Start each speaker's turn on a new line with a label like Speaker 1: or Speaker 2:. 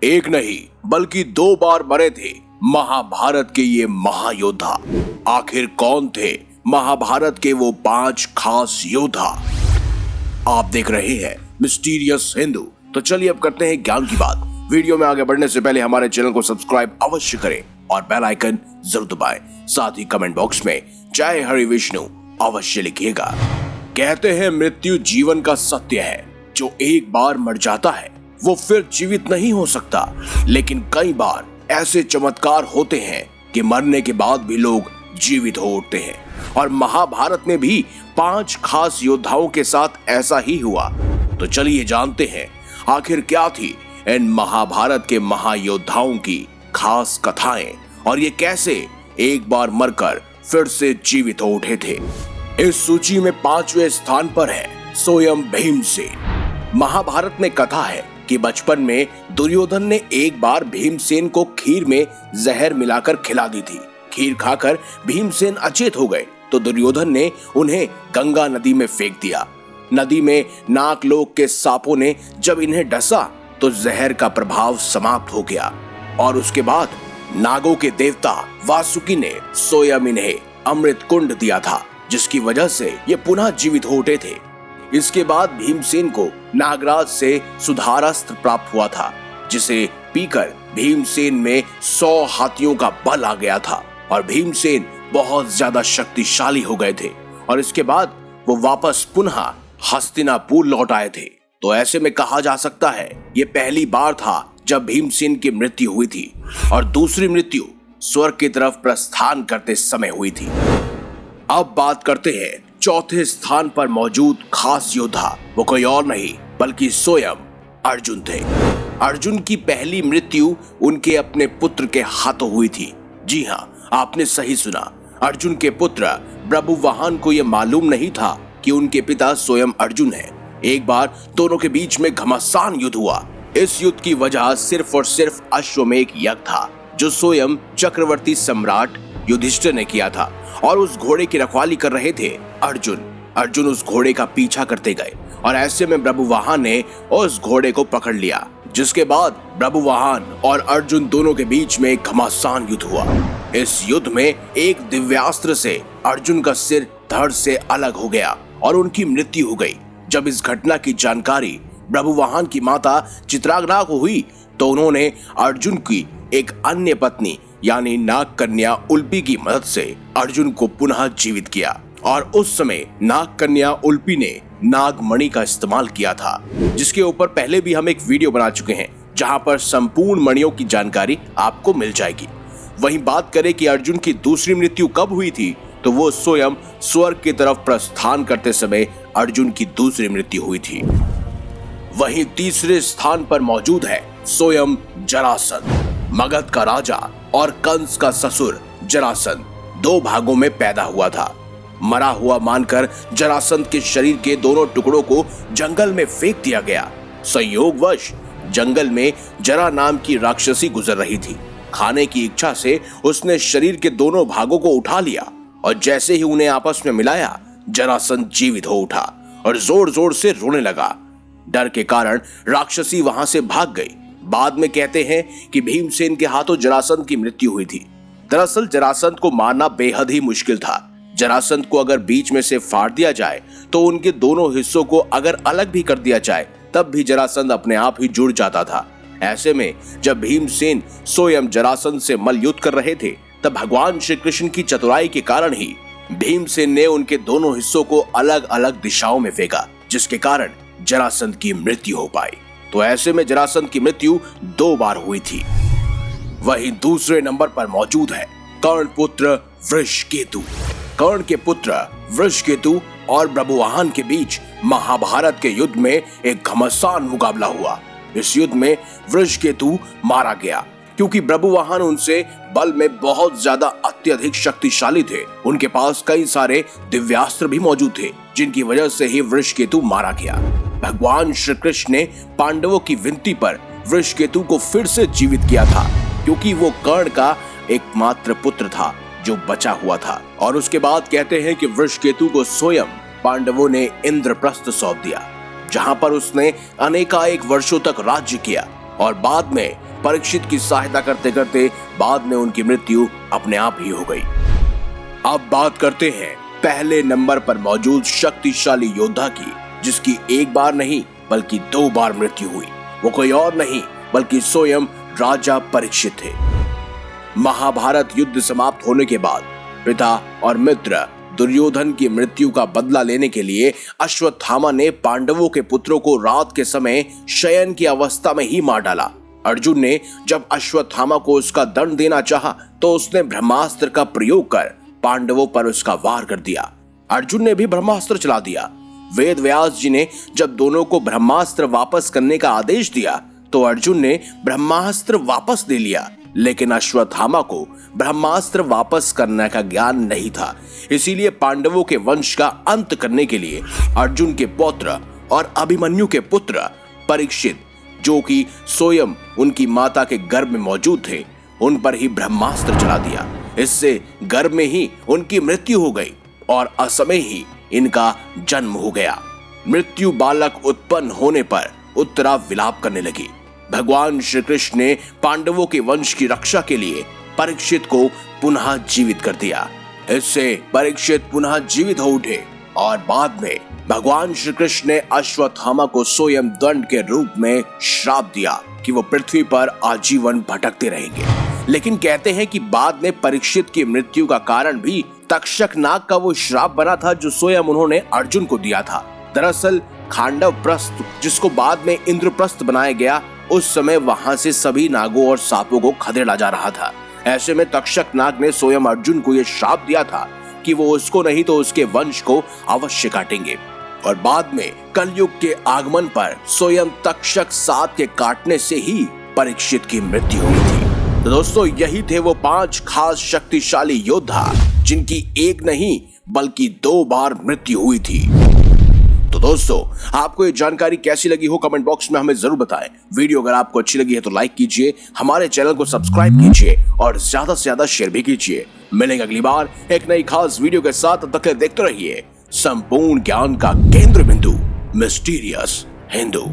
Speaker 1: एक नहीं बल्कि 2 बार मरे थे महाभारत के ये महायोद्धा। आखिर कौन थे महाभारत के वो 5 खास योद्धा? आप देख रहे हैं मिस्टीरियस हिंदू। तो चलिए अब करते हैं ज्ञान की बात। वीडियो में आगे बढ़ने से पहले हमारे चैनल को सब्सक्राइब अवश्य करें और बेल आइकन जरूर दबाएं। साथ ही कमेंट बॉक्स में जय हरि विष्णु अवश्य लिखिएगा। कहते हैं मृत्यु जीवन का सत्य है। जो एक बार मर जाता है वो फिर जीवित नहीं हो सकता। लेकिन कई बार ऐसे चमत्कार होते हैं कि मरने के बाद भी लोग जीवित हो उठते हैं। और महाभारत में भी 5 खास योद्धाओं के साथ ऐसा ही हुआ। तो चलिए जानते हैं आखिर क्या थी इन महाभारत के महायोद्धाओं की खास कथाएं और ये कैसे एक बार मरकर फिर से जीवित हो उठे थे। इस सूची में 5वें स्थान पर है स्वयं भीमसेन। महाभारत में कथा है कि बचपन में दुर्योधन ने एक बार भीमसेन को खीर में जहर मिलाकर खिला दी थी। खीर खाकर भीमसेन अचेत हो गए तो दुर्योधन ने उन्हें गंगा नदी में फेंक दिया। नदी में नागलोक के सांपों ने जब इन्हें डसा तो जहर का प्रभाव समाप्त हो गया और उसके बाद नागों के देवता वासुकी ने स्वयं इन्हें अमृत कुंड दिया था, जिसकी वजह से ये पुनः जीवित हो उठे थे। इसके बाद भीमसेन को नागराज से सुधारास्त्र प्राप्त हुआ था, जिसे पीकर भीमसेन में 100 हाथियों का बल आ गया था और भीमसेन बहुत ज्यादा शक्तिशाली हो गए थे। और इसके बाद वो वापस पुनः हस्तिनापुर लौट आए थे। तो ऐसे में कहा जा सकता है ये पहली बार था जब भीमसेन की मृत्यु हुई थी और दूसरी मृत्यु स्वर्ग की तरफ प्रस्थान करते समय हुई थी। अब बात करते हैं चौथे स्थान पर मौजूद खास योद्धा। वो कोई और नहीं बल्कि स्वयं अर्जुन थे। अर्जुन की पहली मृत्यु उनके अपने पुत्र के हाथों हुई थी। जी हाँ, आपने सही सुना। अर्जुन के पुत्र बभुवाहन को यह मालूम नहीं था कि उनके पिता स्वयं अर्जुन हैं। एक बार दोनों के बीच में घमासान युद्ध हुआ। इस युद्ध की वजह सिर्फ और सिर्फ अश्वमेध यज्ञ था, जो स्वयं चक्रवर्ती सम्राट युधिष्ठिर ने किया था और उस घोड़े की रखवाली कर रहे थे अर्जुन उस घोड़े का पीछा करते गए और ऐसे में बभुवाहन ने उस घोड़े को पकड़ लिया, जिसके बाद बभुवाहन और अर्जुन दोनों के बीच में घमासान युद्ध हुआ। इस युद्ध में एक दिव्यास्त्र से अर्जुन का सिर धड़ से अलग हो गया और उनकी मृत्यु हो गई। जब इस घटना की जानकारी बभुवाहन की माता चित्रांगदा को हुई तो उन्होंने अर्जुन की एक अन्य पत्नी यानी नाग कन्या उल्पी की मदद से अर्जुन को पुनः जीवित किया। और उस समय नाग कन्या उल्पी ने नागमणि का इस्तेमाल किया था, जिसके ऊपर पहले भी हम एक वीडियो बना चुके हैं, जहां पर संपूर्ण मणियों की जानकारी आपको मिल जाएगी। वहीं बात करें कि अर्जुन की दूसरी मृत्यु कब हुई थी, तो वो स्वयं स्वर्ग की तरफ प्रस्थान करते समय अर्जुन की दूसरी मृत्यु हुई थी। वहीं तीसरे स्थान पर मौजूद है स्वयं जरासंध। मगध का राजा और कंस का ससुर जरासंध 2 भागों में पैदा हुआ था। मरा हुआ मानकर जरासंध के शरीर के दोनों टुकड़ों को जंगल में फेंक दिया गया। संयोगवश जंगल में जरा नाम की राक्षसी गुजर रही थी। खाने की इच्छा से उसने शरीर के दोनों भागों को उठा लिया और जैसे ही उन्हें आपस में मिलाया, जरासंध जीवित हो उठा और जोर जोर से रोने लगा। डर के कारण राक्षसी वहां से भाग गई। बाद में कहते हैं कि भीमसेन के हाथों जरासंध की मृत्यु हुई थी। दरअसल जरासंध को मारना बेहद ही मुश्किल था। जरासंध को अगर बीच में से फाड़ दिया जाए तो उनके दोनों हिस्सों को अगर अलग भी कर दिया जाए तब भी जरासंध अपने आप ही जुड़ जाता था। ऐसे में जब भीमसेन स्वयं जरासंध से मल्ल युद्ध कर रहे थे तब भगवान श्री कृष्ण की चतुराई के कारण ही भीमसेन ने उनके दोनों हिस्सों को अलग अलग दिशाओं में फेंका, जिसके कारण जरासंध की मृत्यु हो पाई। तो ऐसे में जरासंध की मृत्यु 2 बार हुई थी। वहीं दूसरे नंबर पर मौजूद है कर्ण पुत्र वृषकेतु। कर्ण के पुत्र वृषकेतु और बभुवाहन के बीच महाभारत के युद्ध में एक घमासान मुकाबला हुआ। इस युद्ध में वृषकेतु मारा गया क्योंकि बभुवाहन उनसे बल में बहुत ज्यादा अत्यधिक शक्तिशाली थे। उनके पास कई सारे दिव्यास्त्र भी मौजूद थे, जिनकी वजह से ही वृषकेतु मारा गया। भगवान श्री कृष्ण ने पांडवों की विनती पर वृषकेतु को फिर से जीवित किया था, क्योंकि वो कर्ण का एकमात्र पुत्र था जो बचा हुआ था। और उसके बाद कहते हैं कि वृषकेतु को स्वयं पांडवों ने इंद्रप्रस्थ सौंप दिया, जहां पर उसने अनेकानेक वर्षों तक राज्य किया और बाद में परीक्षित की सहायता करते करते बाद में उनकी मृत्यु अपने आप ही हो गई। अब बात करते हैं पहले नंबर पर मौजूद शक्तिशाली योद्धा की, जिसकी एक बार नहीं बल्कि 2 बार मृत्यु हुई। वो कोई और नहीं बल्कि स्वयं राजा परीक्षित थे। महाभारत युद्ध समाप्त होने के बाद पिता और मित्र दुर्योधन की मृत्यु का बदला लेने के लिए अश्वत्थामा ने पांडवों के पुत्रों को रात के समय शयन की अवस्था में ही मार डाला। अर्जुन ने जब अश्वत्थामा को उसका दंड देना चाहा तो उसने ब्रह्मास्त्र का प्रयोग कर पांडवों पर उसका वार कर दिया। अर्जुन ने भी ब्रह्मास्त्र चला दिया। वेद व्यास जी ने जब दोनों को ब्रह्मास्त्र वापस करने का आदेश दिया तो अर्जुन ने ब्रह्मास्त्र वापस ले लिया, लेकिन अश्वत्थामा को ब्रह्मास्त्र वापस करने का ज्ञान नहीं था। इसीलिए पांडवों के वंश का अंत करने के लिए अर्जुन के पौत्र और अभिमन्यु के पुत्र परीक्षित, जो कि स्वयं उनकी माता के गर्भ में मौजूद थे, उन पर ही ब्रह्मास्त्र चला दिया। इससे गर्भ में ही उनकी मृत्यु हो गई और असमय ही इनका जन्म हो गया। मृत्यु बालक उत्पन्न होने पर उत्तरा विलाप करने लगी। भगवान श्री कृष्ण ने पांडवों के वंश की रक्षा के लिए परीक्षित को पुनः जीवित कर दिया। इससे परीक्षित पुनः जीवित हो उठे और बाद में भगवान श्री कृष्ण ने अश्वत्थामा को स्वयं दंड के रूप में श्राप दिया कि वो पृथ्वी पर आजीवन भटकते रहेंगे। लेकिन कहते हैं कि बाद में परीक्षित की मृत्यु का कारण भी तक्षक नाग का वो श्राप बना था जो स्वयं उन्होंने अर्जुन को दिया था। दरअसल खांडव प्रस्थ, जिसको बाद में इंद्रप्रस्थ बनाया गया, उस समय वहां से सभी नागों और सांपों को खदेड़ा जा रहा था। ऐसे में तक्षक नाग ने स्वयं अर्जुन को यह श्राप दिया था कि वो उसको नहीं तो उसके वंश को अवश्य काटेंगे। और बाद में कलयुग के आगमन पर स्वयं तक्षक सात के काटने से ही परीक्षित की मृत्यु हुई थी। तो दोस्तों, यही थे वो 5 खास शक्तिशाली योद्धा जिनकी एक नहीं बल्कि 2 बार मृत्यु हुई थी। तो दोस्तों, आपको ये जानकारी कैसी लगी हो कमेंट बॉक्स में हमें जरूर बताएं। वीडियो अगर आपको अच्छी लगी है तो लाइक कीजिए, हमारे चैनल को सब्सक्राइब कीजिए और ज्यादा से ज्यादा शेयर भी कीजिए। मिलेंगे अगली बार एक नई खास वीडियो के साथ। तब तक देखते रहिए संपूर्ण ज्ञान का केंद्र बिंदु मिस्टीरियस हिंदू।